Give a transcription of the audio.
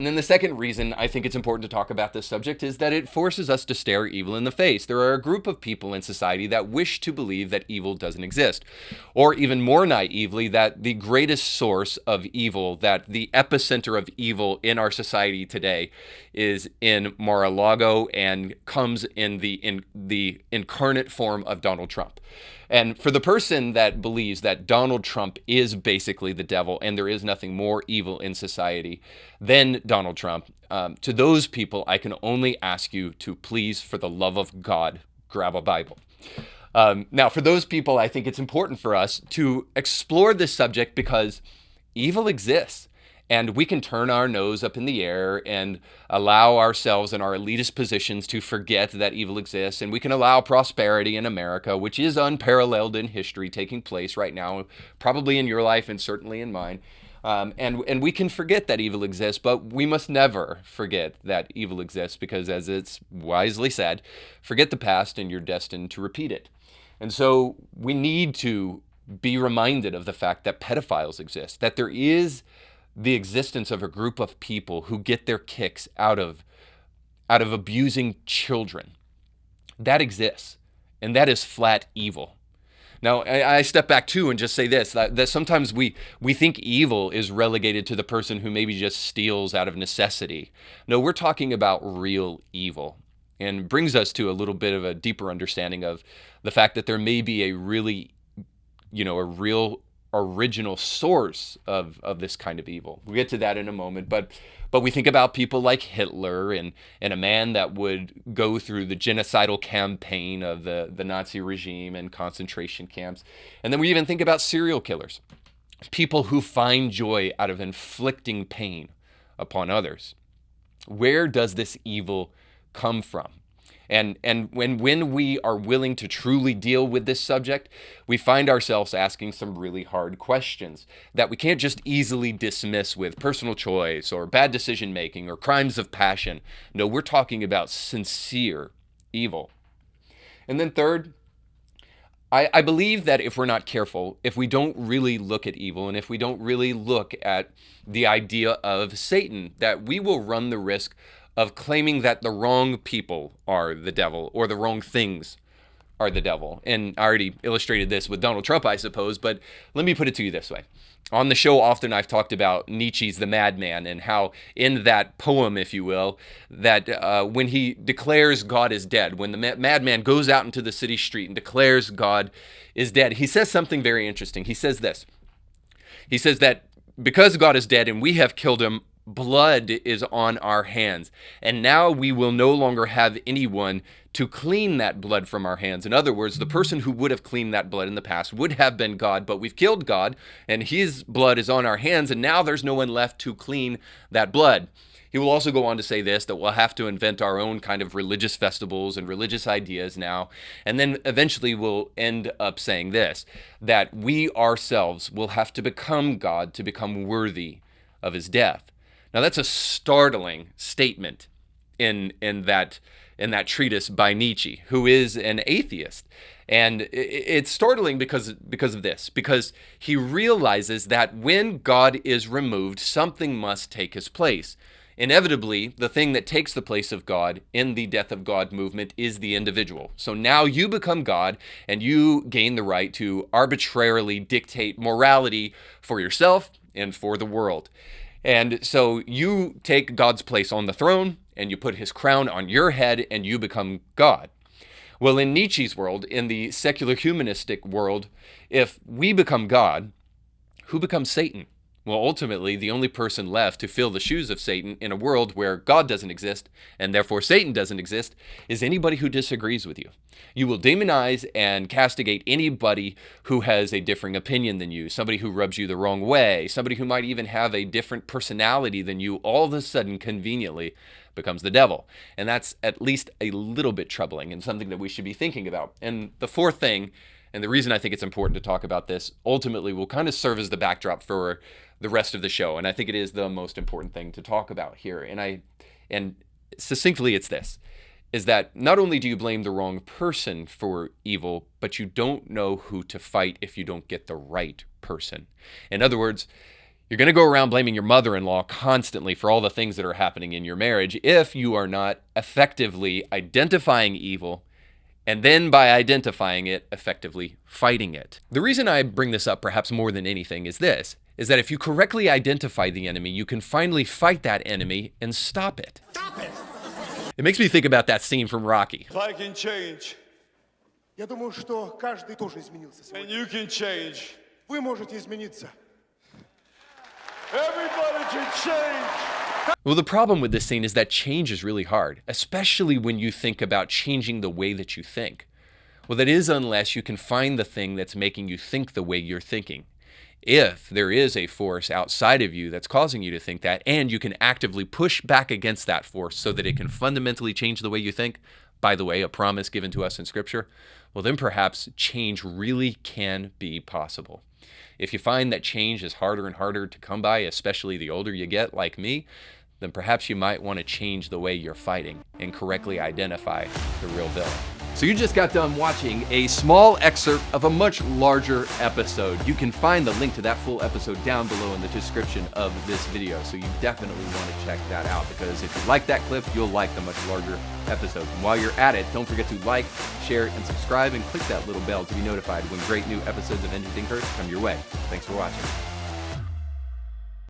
And then the second reason I think it's important to talk about this subject is that it forces us to stare evil in the face. There are a group of people in society that wish to believe that evil doesn't exist, or even more naively, that the greatest source of evil, that the epicenter of evil in our society today is in Mar-a-Lago and comes in the incarnate form of Donald Trump. And for the person that believes that Donald Trump is basically the devil and there is nothing more evil in society than Donald Trump, to those people, I can only ask you to please, for the love of God, grab a Bible. Now, for those people, I think it's important for us to explore this subject because evil exists. And we can turn our nose up in the air and allow ourselves in our elitist positions to forget that evil exists. And we can allow prosperity in America, which is unparalleled in history, taking place right now, probably in your life and certainly in mine. And we can forget that evil exists, but we must never forget that evil exists because, as it's wisely said, forget the past and you're destined to repeat it. And so we need to be reminded of the fact that pedophiles exist, that there is the existence of a group of people who get their kicks out of abusing children. That exists, and that is flat evil. Now, I step back too and just say this, that sometimes we think evil is relegated to the person who maybe just steals out of necessity. No, we're talking about real evil, and brings us to a little bit of a deeper understanding of the fact that there may be a really, a real original source of this kind of evil. We'll get to that in a moment, but we think about people like Hitler and a man that would go through the genocidal campaign of the Nazi regime and concentration camps. And then we even think about serial killers, people who find joy out of inflicting pain upon others. Where does this evil come from? And when we are willing to truly deal with this subject, we find ourselves asking some really hard questions that we can't just easily dismiss with personal choice or bad decision making or crimes of passion. No, we're talking about sincere evil. And then third, I believe that if we're not careful, if we don't really look at evil and if we don't really look at the idea of Satan, that we will run the risk of claiming that the wrong people are the devil or the wrong things are the devil. And I already illustrated this with Donald Trump, I suppose, but let me put it to you this way. On the show, often I've talked about Nietzsche's The Madman and how in that poem, if you will, that when he declares God is dead, when the madman goes out into the city street and declares God is dead, he says something very interesting. He says this. He says that because God is dead and we have killed him, blood is on our hands, and now we will no longer have anyone to clean that blood from our hands. In other words, the person who would have cleaned that blood in the past would have been God, but we've killed God, and his blood is on our hands, and now there's no one left to clean that blood. He will also go on to say this, that we'll have to invent our own kind of religious festivals and religious ideas now, and then eventually we'll end up saying this, that we ourselves will have to become God to become worthy of his death. Now that's a startling statement in that treatise by Nietzsche, who is an atheist. And it's startling because of this, because he realizes that when God is removed, something must take his place. Inevitably, the thing that takes the place of God in the Death of God movement is the individual. So now you become God and you gain the right to arbitrarily dictate morality for yourself and for the world. And so you take God's place on the throne and you put his crown on your head and you become God. Well, in Nietzsche's world, in the secular humanistic world, if we become God, who becomes Satan? Well, ultimately, the only person left to fill the shoes of Satan in a world where God doesn't exist, and therefore Satan doesn't exist, is anybody who disagrees with you. You will demonize and castigate anybody who has a differing opinion than you, somebody who rubs you the wrong way, somebody who might even have a different personality than you, all of a sudden, conveniently, becomes the devil. And that's at least a little bit troubling and something that we should be thinking about. And the fourth thing, and the reason I think it's important to talk about this, ultimately will kind of serve as the backdrop for the rest of the show, and I think it is the most important thing to talk about here. And succinctly, it's this, is that not only do you blame the wrong person for evil, but you don't know who to fight if you don't get the right person. In other words, You're going to go around blaming your mother-in-law constantly for all the things that are happening in your marriage if you are not effectively identifying evil and then by identifying it, effectively fighting it. The reason I bring this up perhaps more than anything is this, is that if you correctly identify the enemy, you can finally fight that enemy and stop it. Stop it! It makes me think about that scene from Rocky. If I can change, Я думаю, что каждый тоже изменился and сегодня. you can change, Вы можете измениться. everybody can change. Well, the problem with this scene is that change is really hard, especially when you think about changing the way that you think. Well, that is unless you can find the thing that's making you think the way you're thinking. If there is a force outside of you that's causing you to think that, and you can actively push back against that force so that it can fundamentally change the way you think, by the way, a promise given to us in Scripture, well, then perhaps change really can be possible. If you find that change is harder and harder to come by, especially the older you get, like me, then perhaps you might want to change the way you're fighting and correctly identify the real villain. So you just got done watching a small excerpt of a much larger episode. You can find the link to that full episode down below in the description of this video. So you definitely want to check that out, because if you like that clip, you'll like the much larger episode. And while you're at it, don't forget to like, share, and subscribe, and click that little bell to be notified when great new episodes of Ending Curse come your way. Thanks for watching.